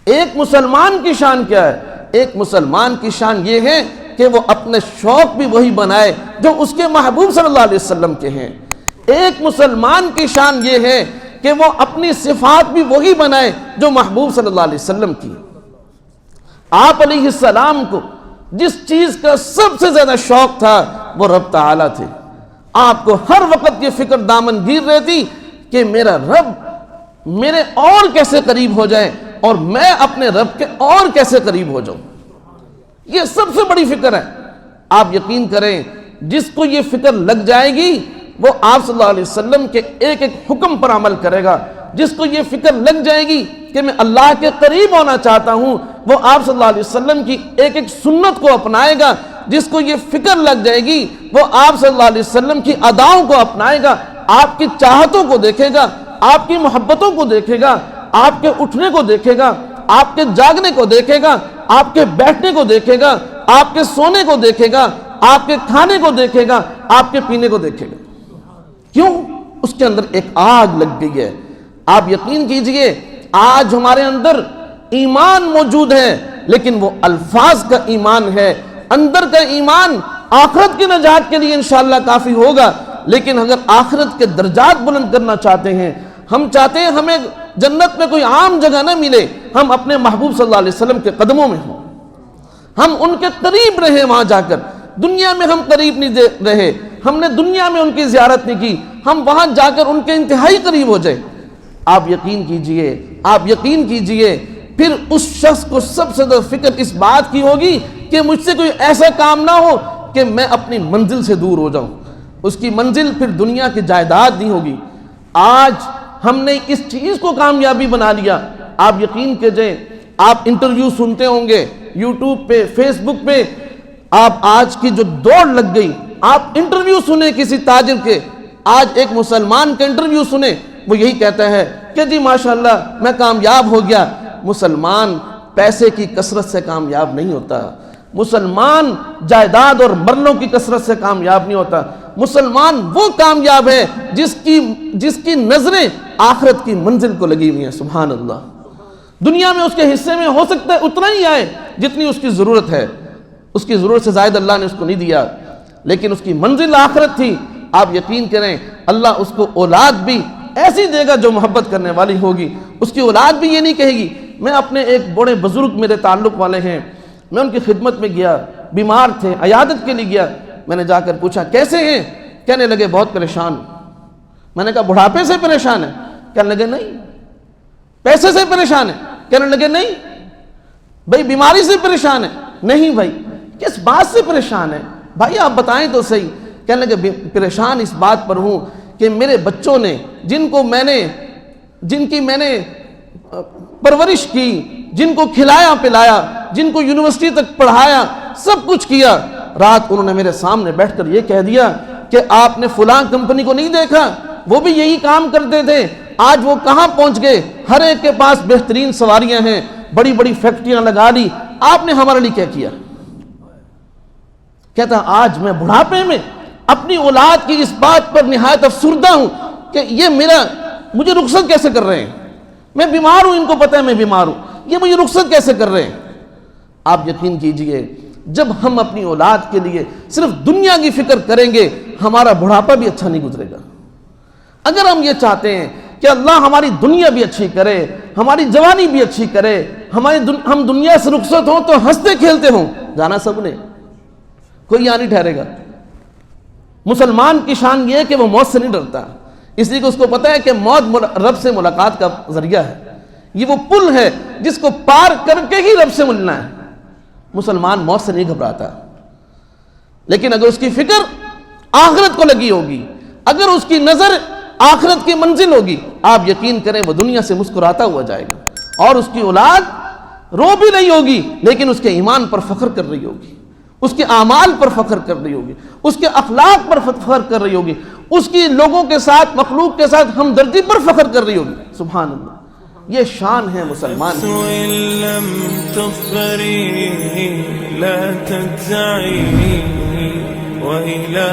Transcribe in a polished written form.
ایک مسلمان کی شان کیا ہے؟ ایک مسلمان کی شان یہ ہے کہ وہ اپنے شوق بھی وہی بنائے جو اس کے محبوب صلی اللہ علیہ وسلم کے ہیں۔ ایک مسلمان کی شان یہ ہے کہ وہ اپنی صفات بھی وہی بنائے جو محبوب صلی اللہ علیہ وسلم کی۔ آپ علیہ السلام کو جس چیز کا سب سے زیادہ شوق تھا وہ رب تعالیٰ تھے۔ آپ کو ہر وقت یہ فکر دامن گیر رہتی کہ میرا رب میرے اور کیسے قریب ہو جائے اور میں اپنے رب کے اور کیسے قریب ہو جاؤں۔ یہ سب سے بڑی فکر ہے۔ آپ یقین کریں جس کو یہ فکر لگ جائے گی وہ آپ صلی اللہ علیہ وسلم کے ایک ایک حکم پر عمل کرے گا۔ جس کو یہ فکر لگ جائے گی کہ میں اللہ کے قریب ہونا چاہتا ہوں وہ آپ صلی اللہ علیہ وسلم کی ایک ایک سنت کو اپنائے گا۔ جس کو یہ فکر لگ جائے گی وہ آپ صلی اللہ علیہ وسلم کی اداؤں کو اپنائے گا، آپ کی چاہتوں کو دیکھے گا، آپ کی محبتوں کو دیکھے گا، آپ کے اٹھنے کو دیکھے گا، آپ کے جاگنے کو دیکھے گا، آپ کے بیٹھنے کو دیکھے گا، آپ کے سونے کو دیکھے گا، آپ کے کھانے کو دیکھے گا، آپ کے پینے کو دیکھے گا۔ کیوں؟ اس کے اندر ایک آگ لگ گئی ہے۔ آپ یقین کیجئے آج ہمارے اندر ایمان موجود ہے لیکن وہ الفاظ کا ایمان ہے، اندر کا ایمان آخرت کی نجات کے لیے انشاءاللہ کافی ہوگا، لیکن اگر آخرت کے درجات بلند کرنا چاہتے ہیں، ہم چاہتے ہیں ہمیں جنت میں کوئی عام جگہ نہ ملے، ہم اپنے محبوب صلی اللہ علیہ وسلم کے قدموں میں ہوں، ہم ان کے قریب رہے وہاں جا کر۔ دنیا میں ہم قریب نہیں رہے، ہم نے دنیا میں ان کی زیارت نہیں کی، ہم وہاں جا کر ان کے انتہائی قریب ہو جائے۔ آپ یقین کیجئے پھر اس شخص کو سب سے زیادہ فکر اس بات کی ہوگی کہ مجھ سے کوئی ایسا کام نہ ہو کہ میں اپنی منزل سے دور ہو جاؤں۔ اس کی منزل پھر دنیا کی جائیداد نہیں ہوگی۔ آج ہم نے اس چیز کو کامیابی بنا لیا۔ آپ یقین کیجئے آپ انٹرویو سنتے ہوں گے یوٹیوب پہ، فیس بک پہ، آپ آج کی جو دوڑ لگ گئی، آپ انٹرویو سنیں کسی تاجر کے، آج ایک مسلمان کا انٹرویو سنیں، وہ یہی کہتا ہے کہ جی ماشاءاللہ میں کامیاب ہو گیا۔ مسلمان پیسے کی کثرت سے کامیاب نہیں ہوتا، مسلمان جائیداد اور مرلوں کی کثرت سے کامیاب نہیں ہوتا، مسلمان وہ کامیاب ہے جس کی نظریں آخرت کی منزل کو لگی ہوئی ہیں۔ سبحان اللہ۔ دنیا میں اس کے حصے میں ہو سکتا ہے اتنا ہی آئے جتنی اس کی ضرورت ہے، اس کی ضرورت سے زائد اللہ نے اس کو نہیں دیا، لیکن اس کی منزل آخرت تھی۔ آپ یقین کریں اللہ اس کو اولاد بھی ایسی دے گا جو محبت کرنے والی ہوگی۔ اس کی اولاد بھی یہ نہیں کہے گی۔ میں اپنے ایک بڑے بزرگ میرے تعلق والے ہیں، میں ان کی خدمت میں گیا، بیمار تھے، عیادت کے لیے گیا، میں نے جا کر پوچھا کیسے ہیں؟ کہنے لگے بہت پریشان۔ میں نے کہا بڑھاپے سے پریشان ہے؟ کہنے لگے نہیں۔ پیسے سے پریشان ہے؟ کہنے لگے نہیں۔ بھائی بیماری سے پریشان ہے؟ نہیں بھائی۔ کس بات سے پریشان ہے بھائی آپ بتائیں تو صحیح۔ کہنے لگے پریشان اس بات پر ہوں کہ میرے بچوں نے جن کی میں نے پرورش کی، جن کو کھلایا پلایا، جن کو یونیورسٹی تک پڑھایا، سب کچھ کیا، رات انہوں نے میرے سامنے بیٹھ کر یہ کہہ دیا کہ آپ نے فلاں کمپنی کو نہیں دیکھا، وہ بھی یہی کام کرتے تھے، آج وہ کہاں پہنچ گئے، ہر ایک کے پاس بہترین سواریاں ہیں، بڑی بڑی فیکٹریاں لگا لی، آپ نے ہمارے لیے کیا کیا؟ کہتا آج میں بڑھاپے میں اپنی اولاد کی اس بات پر نہایت افسردہ ہوں کہ یہ مجھے رخصت کیسے کر رہے ہیں، میں بیمار ہوں، ان کو پتہ ہے میں بیمار ہوں، یہ مجھے رخصت کیسے کر رہے ہیں۔ آپ یقین کیجئے جب ہم اپنی اولاد کے لیے صرف دنیا کی فکر کریں گے ہمارا بڑھاپا بھی اچھا نہیں گزرے گا۔ اگر ہم یہ چاہتے ہیں کہ اللہ ہماری دنیا بھی اچھی کرے، ہماری جوانی بھی اچھی کرے، ہم دنیا سے رخصت ہوں تو ہنستے کھیلتے ہوں، جانا سب نے، کوئی یہاں نہیں ٹھہرے گا۔ مسلمان کی شان یہ ہے کہ وہ موت سے نہیں ڈرتا، اس لیے کہ اس کو پتہ ہے کہ موت رب سے ملاقات کا ذریعہ ہے، یہ وہ پل ہے جس کو پار کر کے ہی رب سے ملنا ہے۔ مسلمان موت سے نہیں گھبراتا، لیکن اگر اس کی فکر آخرت کو لگی ہوگی، اگر اس کی نظر آخرت کی منزل ہوگی، آپ یقین کریں وہ دنیا سے مسکراتا ہوا جائے گا، اور اس کی اولاد رو بھی نہیں ہوگی لیکن اس کے ایمان پر فخر کر رہی ہوگی، اس کے اعمال پر فخر کر رہی ہوگی، اس کے اخلاق پر فخر کر رہی ہوگی، اس کی لوگوں کے ساتھ، مخلوق کے ساتھ ہمدردی پر فخر کر رہی ہوگی۔ سبحان اللہ، یہ شان ہے مسلمان۔ لا تجزعي وإلى